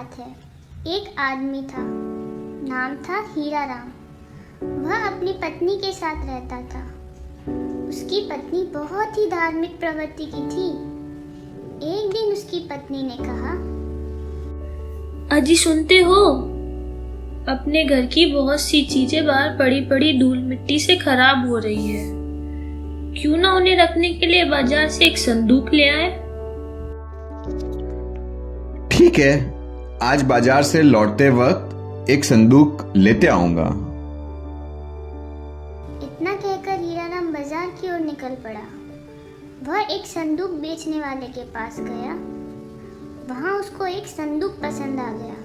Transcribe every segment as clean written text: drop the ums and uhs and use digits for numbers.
बात है, एक आदमी था, नाम था हीरा राम। वह अपनी पत्नी के साथ रहता था। उसकी पत्नी बहुत ही धार्मिक प्रवृत्ति की थी। एक दिन उसकी पत्नी ने कहा, अजी सुनते हो, अपने घर की बहुत सी चीजें बाहर पड़ी पड़ी धूल मिट्टी से खराब हो रही है। क्यों ना उन्हें रखने के लिए बाजार से एक संदूक ले आए। ठीक है, आज बाजार से लौटते वक्त एक संदूक लेते आऊंगा। इतना कहकर हीराराम बाजार की ओर निकल पड़ा। वह एक संदूक बेचने वाले के पास गया। वहां उसको एक संदूक पसंद आ गया।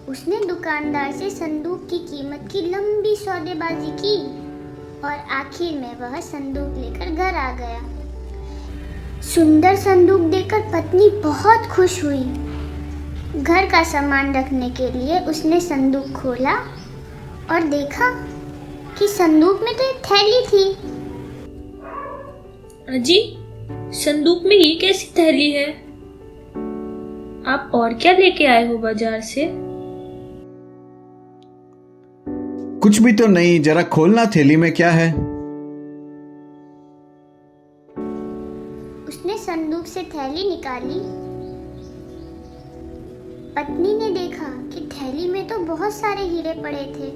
उसने दुकानदार से संदूक की कीमत की लंबी सौदेबाजी की और आखिर में वह संदूक लेकर घर आ गया। सुंदर संदूक देखकर पत्नी बहुत खुश हुई। घर का सामान रखने के लिए उसने संदूक खोला और देखा कि संदूक में तो एक थैली थी। अजी, संदूक में ये कैसी थैली है? आप और क्या लेके आए हो बाजार से? कुछ भी तो नहीं, जरा खोलना थैली में क्या है। उसने संदूक से थैली निकाली। पत्नी ने देखा कि थैली में तो बहुत सारे हीरे पड़े थे।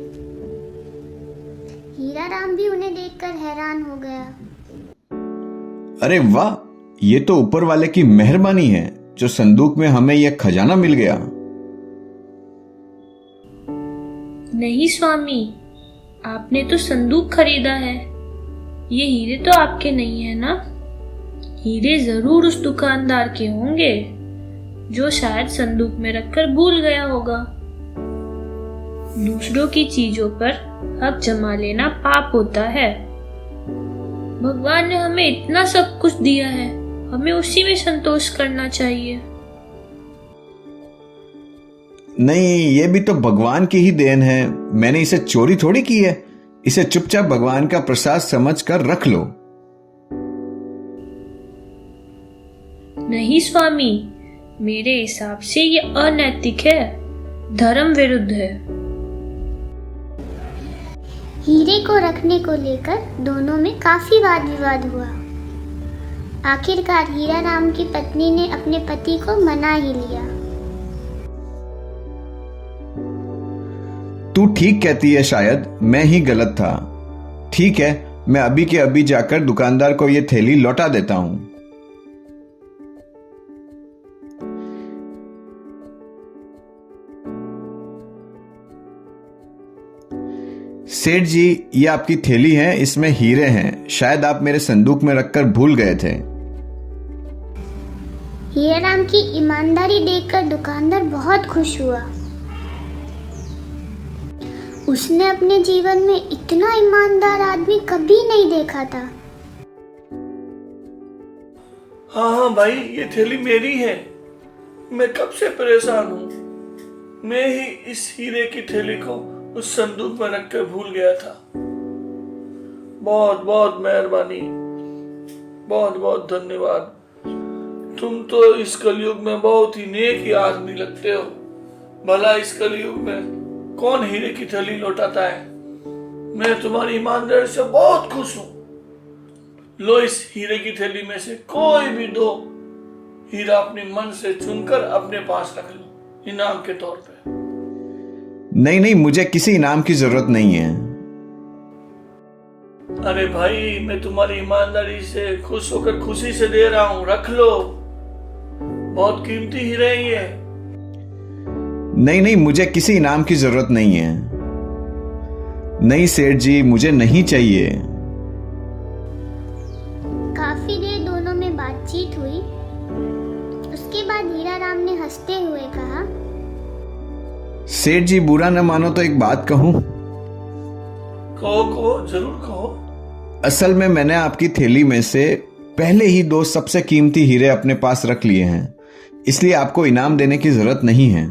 हीराराम भी उन्हें देखकर हैरान हो गया। अरे वाह, ये तो ऊपर वाले की मेहरबानी है जो संदूक में हमें यह खजाना मिल गया। नहीं स्वामी, आपने तो संदूक खरीदा है। ये हीरे तो आपके नहीं है ना? हीरे जरूर उस दुकानदार के होंगे जो शायद संदूक में रखकर भूल गया होगा। दूसरों की चीजों पर हक जमा लेना पाप होता है। भगवान ने हमें इतना सब कुछ दिया है, हमें उसी में संतोष करना चाहिए। नहीं, ये भी तो भगवान की ही देन है। मैंने इसे चोरी थोड़ी की है। इसे चुपचाप भगवान का प्रसाद समझकर रख लो। नहीं स्वामी, मेरे हिसाब से ये अनैतिक है, धर्म विरुद्ध है। हीरे को रखने को लेकर दोनों में काफी वाद विवाद हुआ। आखिरकार हीराराम की पत्नी ने अपने पति को मना ही लिया। तू ठीक कहती है, शायद मैं ही गलत था। ठीक है, मैं अभी के अभी जाकर दुकानदार को यह थैली लौटा देता हूं। सेठ जी, ये आपकी थैली है, इसमें हीरे हैं। शायद आप मेरे संदूक में रखकर भूल गए थे। हीराराम की ईमानदारी देखकर दुकानदार बहुत खुश हुआ। उसने अपने जीवन में इतना ईमानदार आदमी कभी नहीं देखा था। हाँ भाई, ये थैली मेरी है। मैं कब से परेशान हूँ। मैं ही इस हीरे की थैली को उस संदूक में रखकर भूल गया था। बहुत बहुत मेहरबानी, बहुत बहुत धन्यवाद। तुम तो इस कलयुग में बहुत ही नेक आदमी लगते हो। भला इस कलयुग में कौन हीरे की थैली लौटाता है। मैं तुम्हारी ईमानदारी से बहुत खुश हूं। लो, इस हीरे की थैली में से कोई भी दो हीरा अपने मन से चुनकर अपने पास रख लो, इनाम के तौर पे। नहीं नहीं, मुझे किसी इनाम की जरूरत नहीं है। अरे भाई, मैं तुम्हारी ईमानदारी से खुश होकर खुशी से दे रहा हूं, रख लो। बहुत कीमती हीरे हैं ये। नहीं नहीं, मुझे किसी इनाम की जरूरत नहीं है। नहीं सेठ जी, मुझे नहीं चाहिए। काफी देर दोनों में बातचीत हुई। उसके बाद हीराराम ने हंसते हुए कहा, सेठ जी, बुरा न मानो तो एक बात कहूं। कहो, जरूर कहो। असल में मैंने आपकी थैली में से पहले ही दो सबसे कीमती हीरे अपने पास रख लिए हैं, इसलिए आपको इनाम देने की जरूरत नहीं है।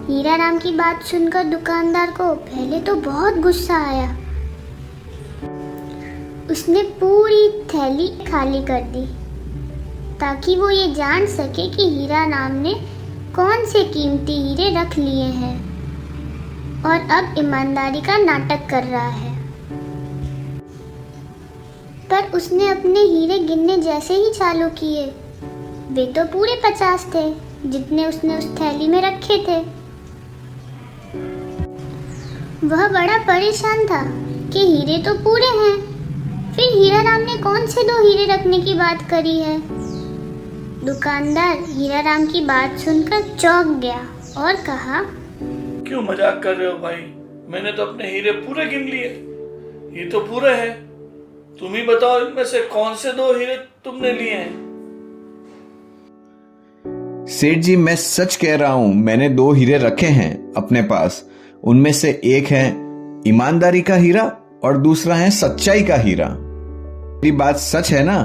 हीराराम की बात सुनकर दुकानदार को पहले तो बहुत गुस्सा आया। उसने पूरी थैली खाली कर दी ताकि वो ये जान सके कि हीराराम ने कौन से कीमती हीरे रख लिए हैं और अब ईमानदारी का नाटक कर रहा है। पर उसने अपने हीरे गिनने जैसे ही चालू किए, वे तो पूरे 50 थे जितने उसने उस थैली में रखे थे। वह बड़ा परेशान था कि हीरे तो पूरे हैं, फिर हीराराम ने कौन से 2 हीरे रखने की बात करी है। दुकानदार हीराराम की बात सुनकर चौंक गया और कहा, क्यों मजाक कर रहे हो भाई? मैंने तो अपने हीरे पूरे गिन लिए, ये तो पूरे हैं। तुम ही बताओ इनमें से कौन से 2 हीरे तुमने लिए हैं? सेठ जी, मैं सच कह रहा हूं, मैंने 2 हीरे रखे हैं अपने पास। उनमें से एक है ईमानदारी का हीरा और दूसरा है सच्चाई का हीरा। मेरी बात सच है ना?